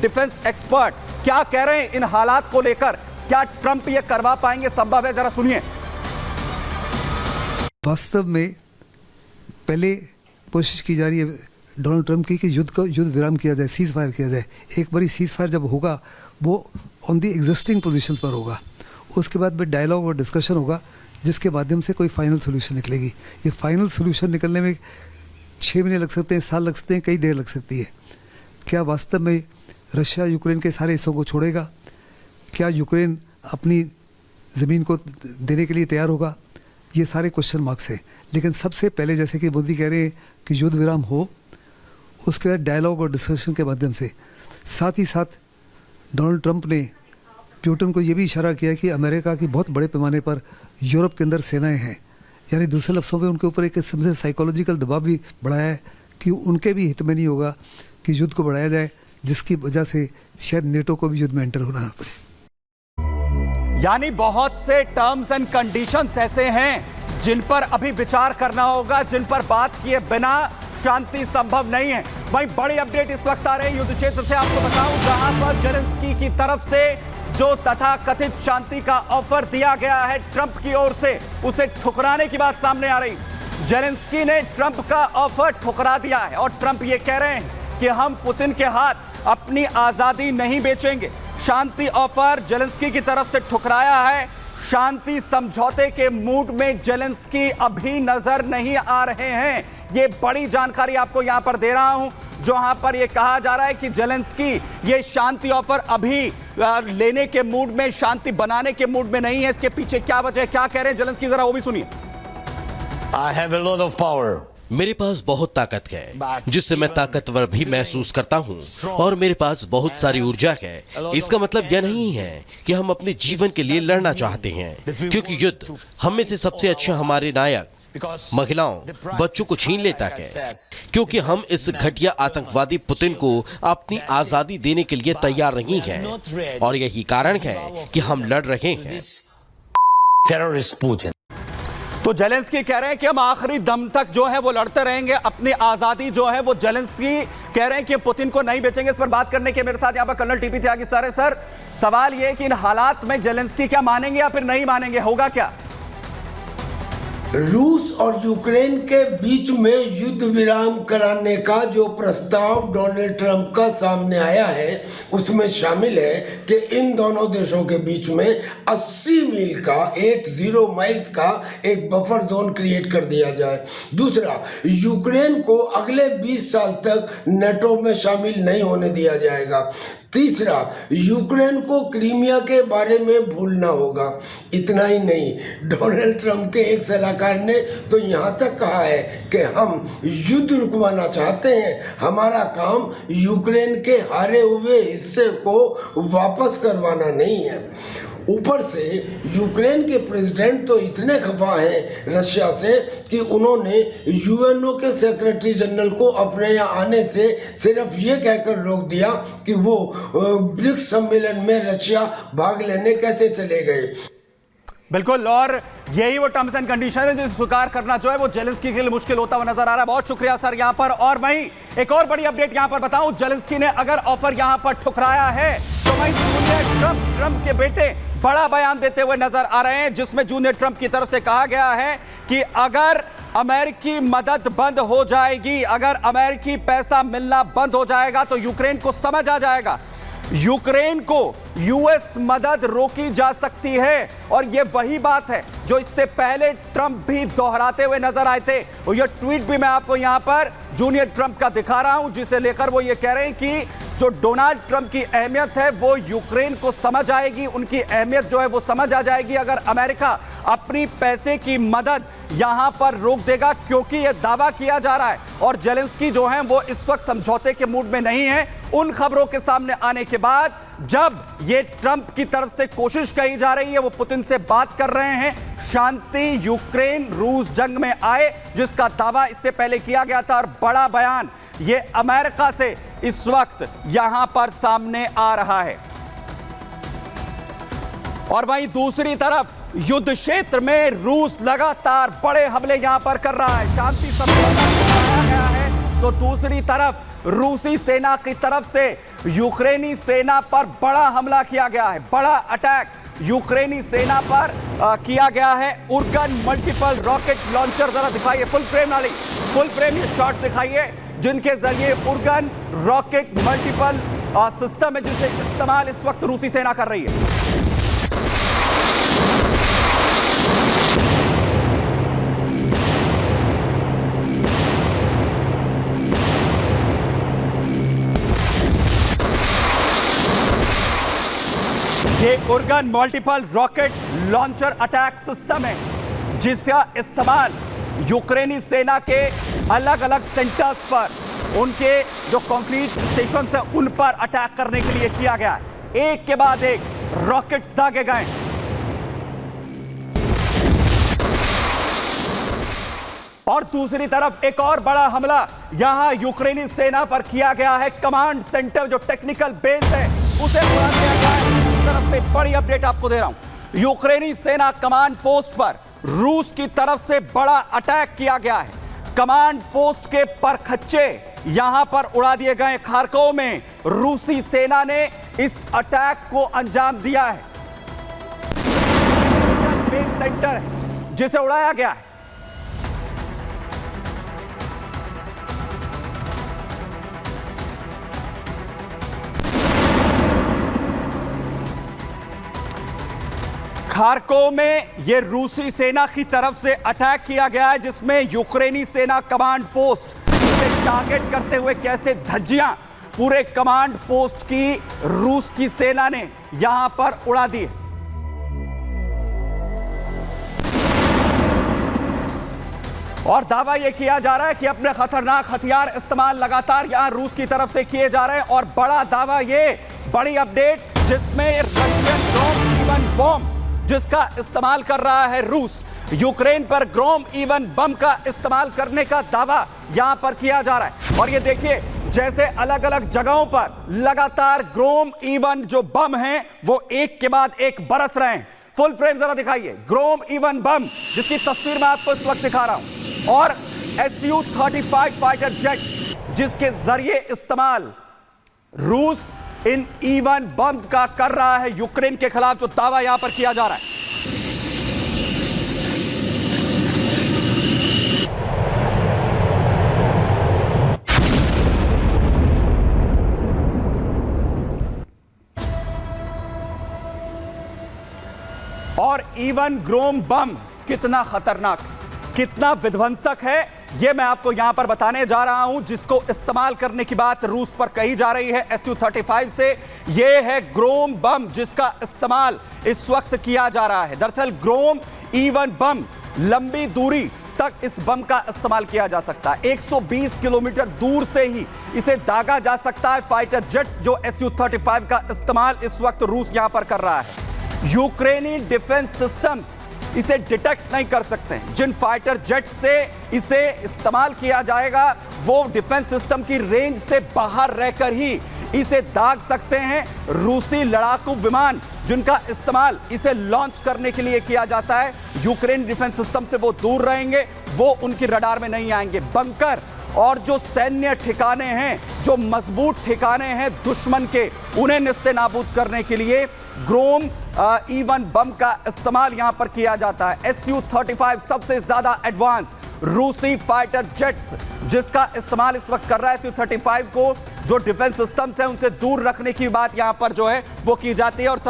Defence expert क्या कह रहे हैं इन हालात को लेकर? क्या ट्रंप ये करवा पाएंगे? संभव है? जरा सुनिए। वास्तव में पहले कोशिश की जा रही है डोनाल्ड ट्रंप की कि युद्ध विराम किया जाए, सीज फायर किया जाए। एक बारी सीज फायर जब होगा वो ऑन दी एग्जिस्टिंग पोजीशंस पर होगा, उसके बाद में डायलॉग और डिस्कशन होगा जिसके माध्यम से कोई फाइनल सोल्यूशन निकलेगी। ये फाइनल सोल्यूशन निकलने में 6 महीने लग सकते हैं, साल लग सकते हैं, कई देर लग सकती है। क्या वास्तव में रशिया यूक्रेन के सारे हिस्सों को छोड़ेगा? क्या यूक्रेन अपनी ज़मीन को देने के लिए तैयार होगा? ये सारे क्वेश्चन मार्क्स हैं। लेकिन सबसे पहले जैसे कि मोदी कह रहे हैं कि युद्ध विराम हो, उसके बाद डायलॉग और डिस्कशन के माध्यम से। साथ ही साथ डोनाल्ड ट्रंप ने पुतिन को ये भी इशारा किया कि अमेरिका की बहुत बड़े पैमाने पर यूरोप के अंदर सेनाएं हैं, यानी दूसरे लफ्ज़ों में उनके ऊपर एक किस्म से साइकोलॉजिकल दबाव भी बढ़ाया है कि उनके भी हित में नहीं होगा कि युद्ध को बढ़ाया जाए, जिसकी वजह से शायद नेटो को भी युद्ध में एंटर होना पड़े। यानी बहुत से टर्म्स एंड कंडीशंस ऐसे हैं जिन पर अभी विचार करना होगा, जिन पर बात किए बिना शांति संभव नहीं है। वहीं बड़ी अपडेट इस वक्त आ रही है युद्ध क्षेत्र से, आपको बताऊं, जहां पर जेलेंस्की की तरफ से जो तथाकथित शांति का ऑफर दिया गया है ट्रंप की ओर से, उसे ठुकराने की बात सामने आ रही। जेलेंस्की ने ट्रंप का ऑफर ठुकरा दिया है और ट्रंप ये कह रहे हैं कि हम पुतिन के हाथ अपनी आजादी नहीं बेचेंगे। शांति ऑफर जेलेंस्की की तरफ से ठुकराया है। शांति समझौते के मूड में जेलेंस्की अभी नजर नहीं आ रहे हैं। ये बड़ी जानकारी आपको यहां पर दे रहा हूं, जहां पर यह कहा जा रहा है कि जेलेंस्की ये शांति ऑफर अभी लेने के मूड में, शांति बनाने के मूड में नहीं है। इसके पीछे क्या वजह है, क्या कह रहे हैं जेलेंस्की, जरा वो भी सुनिए। I have a lot of power. मेरे पास बहुत ताकत है जिससे मैं ताकतवर भी महसूस करता हूँ, और मेरे पास बहुत सारी ऊर्जा है। इसका मतलब यह नहीं है कि हम अपने जीवन के लिए लड़ना चाहते हैं, क्योंकि युद्ध हम में से सबसे अच्छे हमारे नायक महिलाओं, बच्चों को छीन लेता है, क्योंकि हम इस घटिया आतंकवादी पुतिन को अपनी आजादी देने के लिए तैयार नहीं हैं, और यही कारण है कि हम लड़ रहे हैं। Terrorist Putin. तो जेलेंस्की कह रहे हैं कि हम आखिरी दम तक जो है वो लड़ते रहेंगे, अपनी आजादी जो है वो जेलेंस्की कह रहे हैं कि पुतिन को नहीं बेचेंगे। इस पर बात करने के मेरे साथ यहाँ पर कर्नल टीपी त्यागी सर है। सर, सवाल ये है कि इन हालात में जेलेंस्की क्या मानेंगे या फिर नहीं मानेंगे, होगा क्या? रूस और यूक्रेन के बीच में युद्ध विराम कराने का जो प्रस्ताव डोनाल्ड ट्रंप का सामने आया है, उसमें शामिल है कि इन दोनों देशों के बीच में 80 मील का 80 माइल्स का एक बफर जोन क्रिएट कर दिया जाए। दूसरा, यूक्रेन को अगले 20 साल तक नेटो में शामिल नहीं होने दिया जाएगा। तीसरा, यूक्रेन को क्रीमिया के बारे में भूलना होगा। इतना ही नहीं, डोनाल्ड ट्रंप के एक सलाहकार ने तो यहाँ तक कहा है कि हम युद्ध रुकवाना चाहते हैं, हमारा काम यूक्रेन के हारे हुए हिस्से को वापस करवाना नहीं है। ऊपर से यूक्रेन के प्रेसिडेंट तो इतने खफा हैं रशिया से कि उन्होंने यूएनओ के सेक्रेटरी जनरल को अपने यहाँ आने से सिर्फ ये कहकर रोक दिया कि वो ब्रिक्स सम्मेलन में रशिया भाग लेने कैसे चले गए। बिल्कुल, और यही वो टर्म्स एंड कंडीशन है जिसे स्वीकार करना जो है वो जेलेंस्की के लिए मुश्किल होता हुआ नजर आ रहा है। बहुत शुक्रिया सर यहाँ पर। और वहीं एक और बड़ी अपडेट यहाँ पर बताऊं, जेलेंस्की ने अगर ऑफर यहाँ पर ठुकराया है तो वहीं जूनियर ट्रंप के बेटे बड़ा बयान देते हुए नजर आ रहे हैं, जिसमें जूनियर ट्रंप की तरफ से कहा गया है कि अगर अमेरिकी मदद बंद हो जाएगी, अगर अमेरिकी पैसा मिलना बंद हो जाएगा तो यूक्रेन को समझ आ जाएगा, यूक्रेन को यूएस मदद रोकी जा सकती है। और यह वही बात है जो इससे पहले ट्रंप भी दोहराते हुए नजर आए थे। और यह ट्वीट भी मैं आपको यहां पर जूनियर ट्रंप का दिखा रहा हूं, जिसे लेकर वो ये कह रहे हैं कि जो डोनाल्ड ट्रंप की अहमियत है वो यूक्रेन को समझ आएगी, उनकी अहमियत जो है वो समझ आ जाएगी अगर अमेरिका अपनी पैसे की मदद यहां पर रोक देगा, क्योंकि यह दावा किया जा रहा है और जेलेंस्की जो है वो इस वक्त समझौते के मूड में नहीं है। उन खबरों के सामने आने के बाद जब ये ट्रंप की तरफ से कोशिश कही जा रही है, वो पुतिन से बात कर रहे हैं, शांति यूक्रेन रूस जंग में आए, जिसका दावा इससे पहले किया गया था। और बड़ा बयान ये अमेरिका से इस वक्त यहां पर सामने आ रहा है। और वहीं दूसरी तरफ युद्ध क्षेत्र में रूस लगातार बड़े हमले यहां पर कर रहा है। शांति समझौता कराया गया है तो दूसरी तरफ रूसी सेना की तरफ से यूक्रेनी सेना पर बड़ा हमला किया गया है, बड़ा अटैक यूक्रेनी सेना पर किया गया है। उर्गन मल्टीपल रॉकेट लॉन्चर, जरा दिखाइए फुल फ्रेम वाली, फुल फ्रेम ये शॉट्स दिखाइए, जिनके जरिए उर्गन रॉकेट मल्टीपल सिस्टम है जिसे इस्तेमाल इस वक्त रूसी सेना कर रही है। ये Uragan multiple rocket launcher attack system है जिसका इस्तेमाल यूक्रेनी सेना के अलग अलग सेंटर्स पर, उनके जो कंक्रीट स्टेशन है उन पर अटैक करने के लिए किया गया है। एक के बाद एक रॉकेट्स दागे गए। और दूसरी तरफ एक और बड़ा हमला यहां यूक्रेनी सेना पर किया गया है। कमांड सेंटर जो टेक्निकल बेस है उसे उड़ा दिया गया है। तरफ से बड़ी अपडेट आपको दे रहा हूं, यूक्रेनी सेना कमांड पोस्ट पर रूस की तरफ से बड़ा अटैक किया गया है। कमांड पोस्ट के परखच्चे यहां पर उड़ा दिए गए। खार्कोव में रूसी सेना ने इस अटैक को अंजाम दिया है। बेस सेंटर है जिसे उड़ाया गया है। खार्कोव में यह रूसी सेना की तरफ से अटैक किया गया है जिसमें यूक्रेनी सेना कमांड पोस्ट से टारगेट करते हुए कैसे धज्जियां पूरे कमांड पोस्ट की रूस की सेना ने यहां पर उड़ा दी। और दावा यह किया जा रहा है कि अपने खतरनाक हथियार इस्तेमाल लगातार यहां रूस की तरफ से किए जा रहे हैं। और बड़ा दावा यह, बड़ी अपडेट जिसमें रशियन ग्रोम इवन बॉम्ब जिसका इस्तेमाल कर रहा है रूस, यूक्रेन पर ग्रोम इवन बम का इस्तेमाल करने का दावा यहां पर किया जा रहा है। और ये देखिए जैसे अलग अलग जगहों पर लगातार ग्रोम इवन जो बम हैं वो एक के बाद एक बरस रहे हैं। फुल फ्रेम जरा दिखाइए, ग्रोम इवन बम जिसकी तस्वीर मैं आपको इस वक्त दिखा रहा हूं, और Su-35 फाइटर जेट्स जिसके जरिए इस्तेमाल रूस इन इवन बम का कर रहा है यूक्रेन के खिलाफ, जो दावा यहां पर किया जा रहा है। और इवन ग्रोम बम कितना खतरनाक, कितना विध्वंसक है, यह मैं आपको यहां पर बताने जा रहा हूं, जिसको इस्तेमाल करने की बात रूस पर कही जा रही है Su-35 से। यह है ग्रोम बम जिसका इस्तेमाल इस वक्त किया जा रहा है। दरअसल ग्रोम इवन बम लंबी दूरी तक इस बम का इस्तेमाल किया जा सकता है। 120 किलोमीटर दूर से ही इसे दागा जा सकता है। फाइटर जेट्स जो Su-35 का इस्तेमाल इस वक्त रूस यहां पर कर रहा है, यूक्रेनी डिफेंस सिस्टम्स इसे डिटेक्ट नहीं कर सकते। जिन फाइटर जेट से इसे इस्तेमाल किया जाएगा वो डिफेंस सिस्टम की रेंज से बाहर रहकर ही इसे दाग सकते हैं। रूसी लड़ाकू विमान जिनका इस्तेमाल इसे लॉन्च करने के लिए किया जाता है, यूक्रेन डिफेंस सिस्टम से वो दूर रहेंगे, वो उनकी रडार में नहीं आएंगे। बंकर और जो सैन्य ठिकाने हैं, जो मजबूत ठिकाने हैं दुश्मन के, उन्हें निस्ते नाबूद करने के लिए ग्रोम इवन बम का इस्तेमाल यहां पर किया जाता है। Su-35 सबसे ज्यादा एडवांस रूसी फाइटर जेट्स जिसका इस्तेमाल इस वक्त कर रहा है। Su-35 को जो डिफेंस सिस्टम्स है उनसे दूर रखने की बात यहां पर जो है वो की जाती है। और